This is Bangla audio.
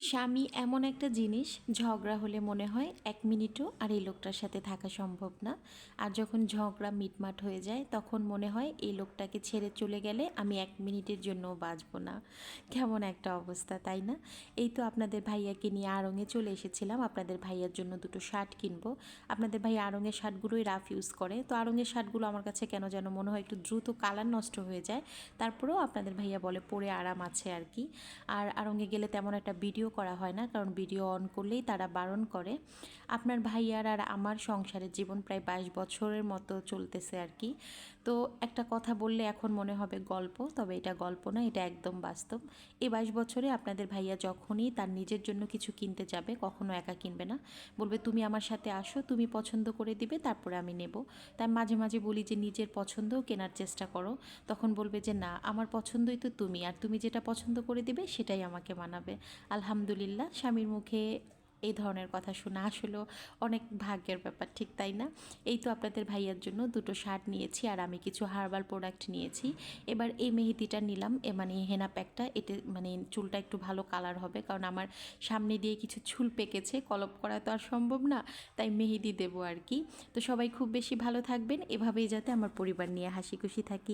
স্বামী এমন একটা জিনিস, ঝগড়া হলে মনে হয় 1 মিনিটও আর এই লোকটার সাথে থাকা সম্ভব না। আর যখন ঝগড়া মিটমাট হয়ে যায় তখন মনে হয় এই লোকটাকে ছেড়ে চলে গেলে আমি 1 মিনিটের জন্যও বাঁচবো না। কেমন একটা অবস্থা, তাই না? এই তো আপনাদের ভাইয়াকে নিয়ে আড়ঙে চলে এসেছিলাম আপনাদের ভাইয়ার জন্য দুটো শার্ট কিনবো। আপনাদের ভাইয়া আড়ঙের শার্টগুলোই রাফ ইউজ করে, তো আড়ঙের শার্টগুলো আমার কাছে কেন যেন মনে হয় একটু দ্রুত কালার নষ্ট হয়ে যায়। তারপরেও আপনাদের ভাইয়া বলে পরে আরাম আছে আর কি। আর আড়ঙে গেলে তেমন একটা ভিডিও করা হয় না, কারণ ভিডিও অন করলেই তারা বারণ করে। আপনার ভাইয়ার আর আমার সংসারের জীবন প্রায় 22 বছরের মতো চলতেছে আর কি। তো একটা কথা বললে এখন মনে হবে গল্প, তবে এটা গল্প না, এটা একদম বাস্তব। এই 22 বছরে আপনাদের ভাইয়া যখনই তার নিজের জন্য কিছু কিনতে যাবে, কখনো একা কিনবে না, বলবে তুমি আমার সাথে আসো, তুমি পছন্দ করে দিবে তারপরে আমি নেব। তাই মাঝে মাঝে বলি যে নিজের পছন্দও কেনার চেষ্টা করো, তখন বলবে যে না, আমার পছন্দই তো তুমি, আর তুমি যেটা পছন্দ করে দিবে সেটাই আমাকে মানাবে। আলহামদুলিল্লাহ, স্বামীর মুখে এই ধরনের কথা শোনা আসলেও অনেক ভাগ্যের ব্যাপার, ঠিক তাই না? এই তো আপনাদের ভাইয়ার জন্য দুটো শার্ট নিয়েছি, আর আমি কিছু হার্বাল প্রোডাক্ট নিয়েছি। এবার এই মেহেদিটা নিলাম, মানে হেনা প্যাকটা, এতে মানে চুলটা একটু ভালো কালার হবে, কারণ আমার সামনে দিয়ে কিছু চুল পেকেছে, কলপ করা তো আর সম্ভব না, তাই মেহেদি দেবো আর কি। তো সবাই খুব বেশি ভালো থাকবেন, এভাবেই যাতে আমার পরিবার নিয়ে হাসি খুশি থাকি।